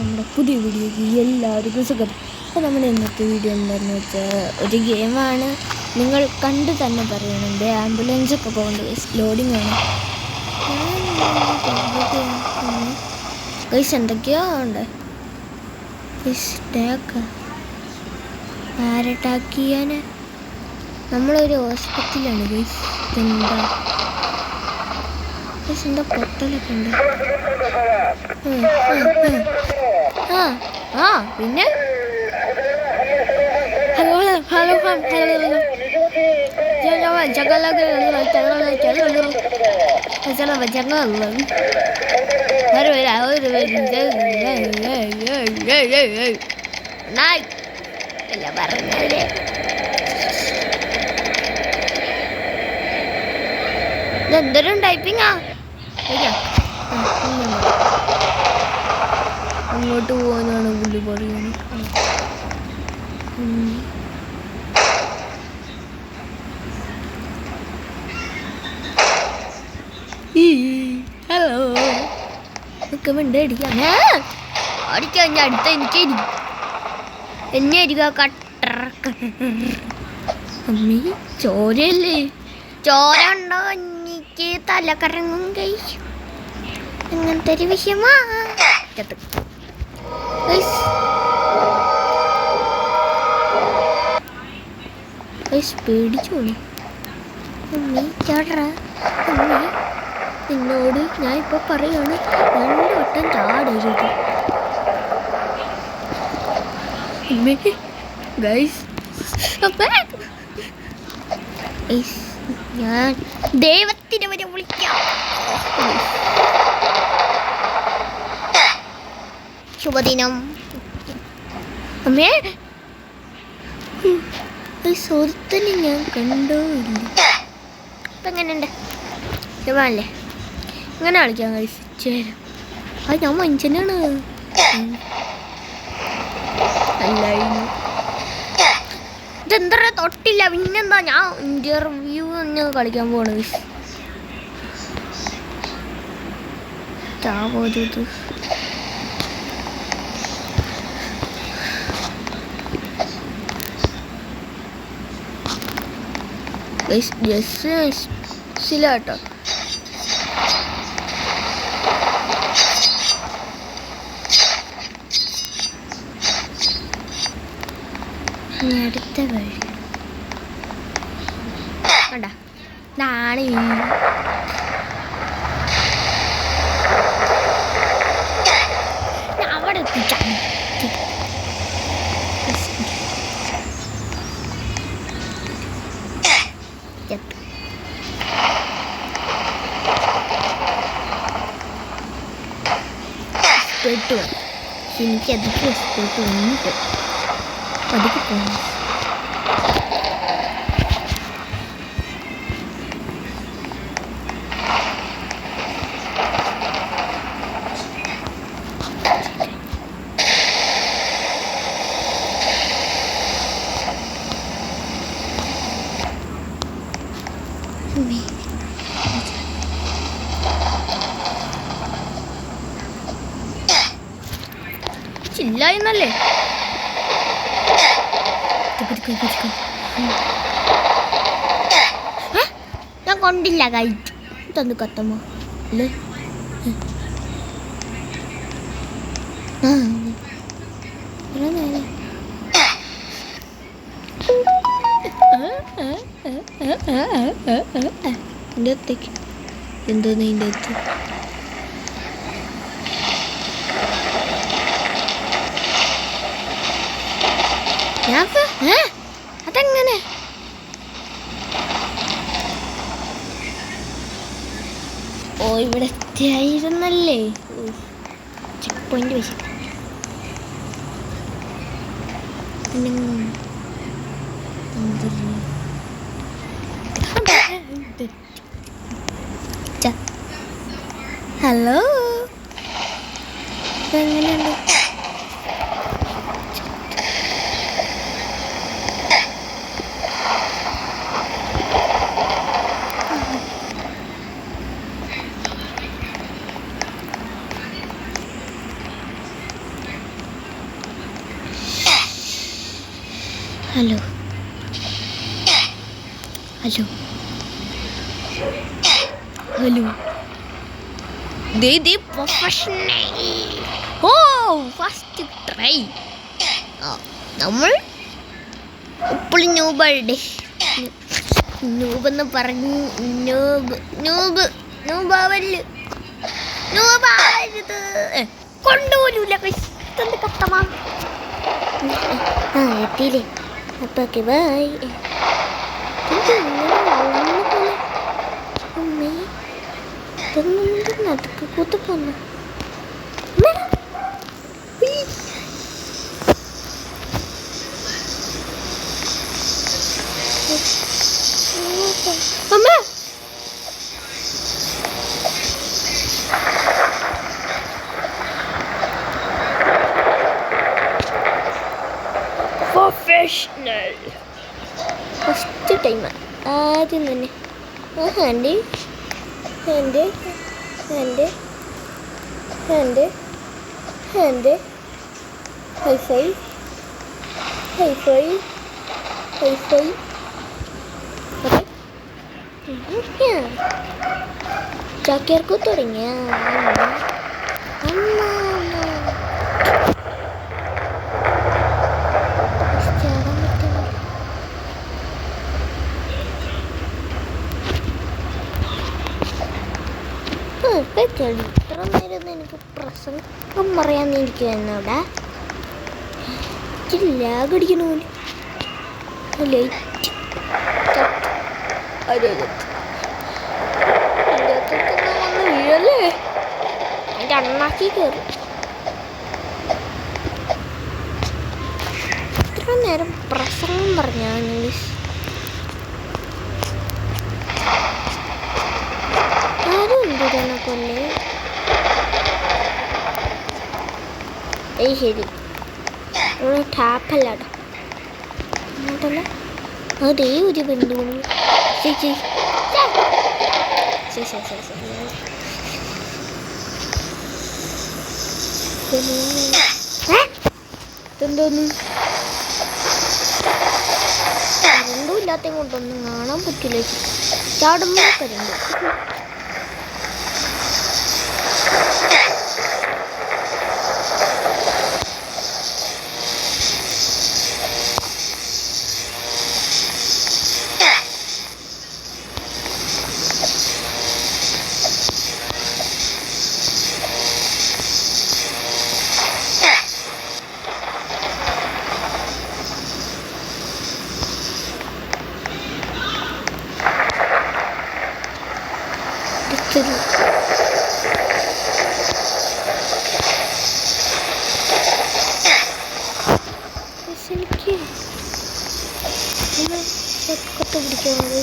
നമ്മുടെ പുതിയ വീഡിയോയ്ക്ക് എല്ലാവർക്കും സുഖം. അപ്പോൾ നമ്മുടെ ഇന്നത്തെ വീഡിയോ എന്താണെന്ന് വെച്ചാൽ ഒരു ഗെയിമാണ്. നിങ്ങൾ കണ്ട് തന്നെ പറയണം. ആംബുലൻസൊക്കെ പോകുന്നത് ലോഡിങ് ആണ്. ഗൈസ് എന്തൊക്കെയോ ഉണ്ട്. ആരട്ടാക്ക് ചെയ്യാൻ നമ്മളൊരു ഹോസ്പിറ്റലാണ് ഗൈസ്. എന്താ പൊട്ടലൊക്കെ ഉണ്ട്. പിന്നെ പറഞ്ഞേ ഇതെന്തൊരു ടൈപ്പിങ്ങാ. അങ്ങോട്ട് പോകാനാണ് പുള്ളി പറയുന്നത്. ഹലോ ഒക്കെ വേണ്ട അടിക്കാം അടിക്കാം. ഞാൻ അടുത്ത എനിക്ക് എന്നെ അടിക്കുക. അമ്മീ ചോരയല്ലേ, ചോര ഉണ്ടോ എനിക്ക് തലക്കറങ്ങും കഴിച്ചു. അങ്ങനത്തെ ഒരു വിഷയമാ. പേടിച്ചോളി അമ്മീ ചേട്ട. അമ്മീ നിന്നോട് ഞാൻ ഇപ്പൊ പറയാണ്, 2 വട്ടം ചാടരുത്. ഞാൻ ദൈവത്തിനെ വരെ വിളിക്കാം. ശുഭദിനം അമ്മേ. സുഹൃത്തിനെ ഞാൻ കണ്ടോ ഇല്ല. ഇപ്പം എങ്ങനെയുണ്ട്? ശുഭമല്ലേ? ഇങ്ങനെ കളിക്കാൻ കഴിച്ചേരാം. അത് ഞാൻ മനുഷ്യനാണ്. അല്ലായിരുന്നു ഇതെന്താ തൊട്ടില്ല. പിന്നെന്താ ഞാൻ ഇന്റർവ്യൂ തന്നെ കളിക്കാൻ പോണത്. ചാവോത് ജസ്റ്റിലാട്ടോ. അടുത്ത വഴി വേണ്ട. നാളെ അവിടെ എത്തിച്ചാൽ എനിക്കതൊക്കെ എക്സ്പേർട്ട് വന്നിട്ട് പതുക്കെ പോകണം. ഇല്ല എന്നല്ലേ ഞാൻ കൊണ്ടില്ല. കഴിച്ചു തന്നു കത്തമ്മ അല്ലേ. എൻ്റെ അടുത്തേക്ക് എന്തോന്ന് അതിൻ്റെ അടുത്ത് അതെങ്ങനെ? ഓ ഇവിടെ എത്തിയായിരുന്നല്ലേ. ചെക്ക് പോയിന്റ് വെച്ചിട്ട് ഹലോ എങ്ങനെയുണ്ട്? Hello hello hello professional. ഓ ഫസ്റ്റ് ട്രൈ. നമ്മൾ ഇപ്പോൾ ന്യൂബളുടെ നൂബെന്ന് പറഞ്ഞ് നൂബാവല്ല് കൊണ്ടുപോലൂല കത്തമാ. എത്തിയില്ലേ? അപ്പോൾ ഓക്കെ ബൈ. അമ്മേ അതൊക്കെ കൂത്തപ്പോന്നു. അമ്മ പ്രൊഫഷണൽ ഫസ്റ്റ് ടൈം ആദ്യം തന്നെ. Hand hand hand hand hand high five high five high five. ചാക്യാർക്ക് തുടങ്ങിയ ഇത്ര നേരം എനിക്ക് പ്രസംഗം പറയാന്നിരിക്കുവായിരുന്നു അവിടെ. ലാഗടിക്കണ പോലെ ലൈറ്റ് വന്ന് വീഴല്ലേ. അതിൻ്റെ അണ്ണാക്കി കയറി. ഇത്ര നേരം പ്രസംഗം പറഞ്ഞ ഇംഗ്ലീഷ്. ആരും എന്തിനെ കൊല്ലേ. ശരി ടാപ്പല്ലാട്ടോ അങ്ങോട്ടല്ല. അതേ ഒരു ബന്ധു എന്തോന്നു കരണ്ടും ഇല്ലാത്ത കൊണ്ടൊന്നും കാണാൻ പറ്റില്ല. ചാടുമ്പോ കരണ്ട്. എനിക്ക് കൊത്ത പിടിക്കാൻ മതി.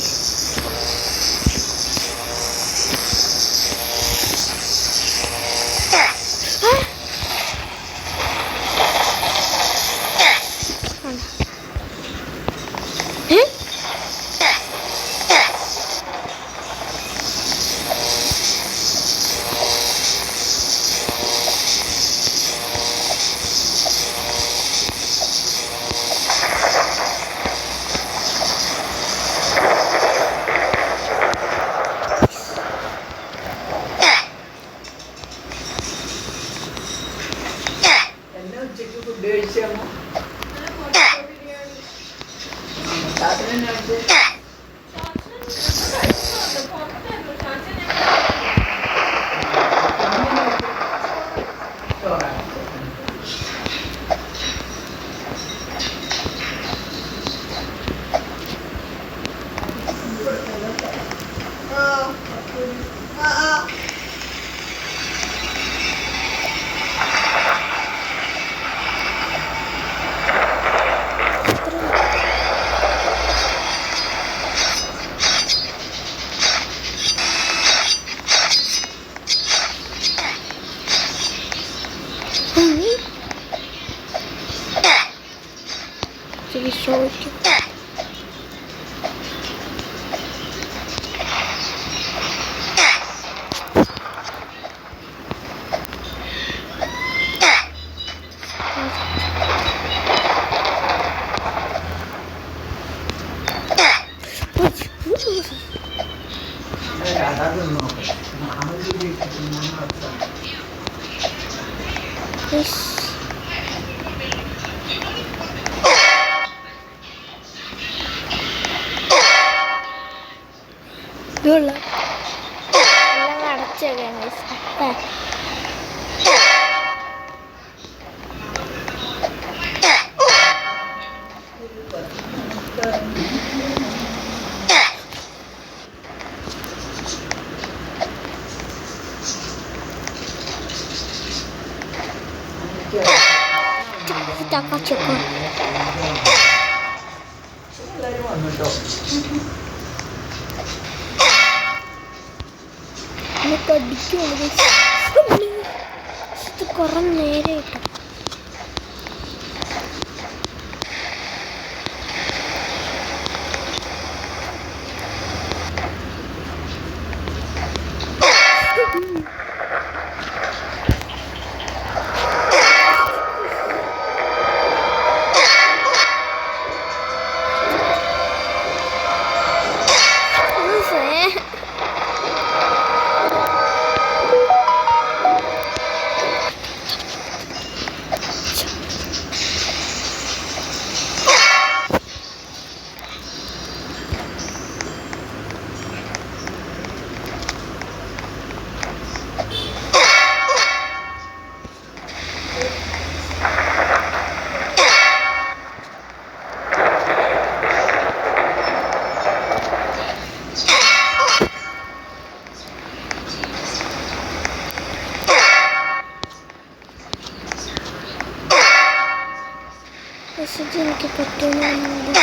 Веселки. ഇതുള്ള എല്ലാം അടച്ചേക്കാം അപ്പം ചക്ക അടിക്കുവാണ് ഇത് കുറേ നേരമായിട്ട് എനിക്ക് പറ്റുന്നുണ്ട്.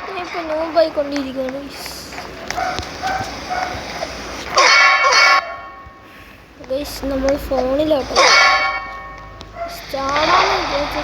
ഞാനിപ്പോൾ നോമ്പായിക്കൊണ്ടിരിക്കുകയാണ്. നമ്മൾ ഫോണിലോട്ട് ചാടാന്ന് വിചാരിച്ച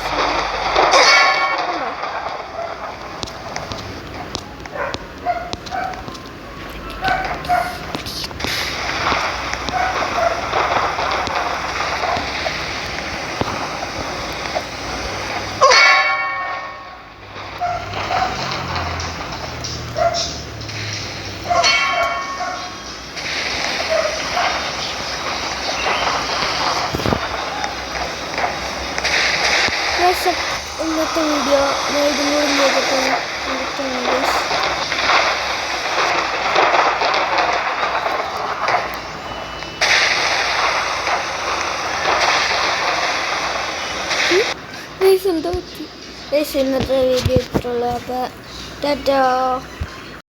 ഇന്നത്തെ വീഡിയോ ഇതിനോട് എന്താ പറ്റി ഇന്നത്തെ വീഡിയോ ഇട്ടുള്ള അപ്പോൾ ടാറ്റാ.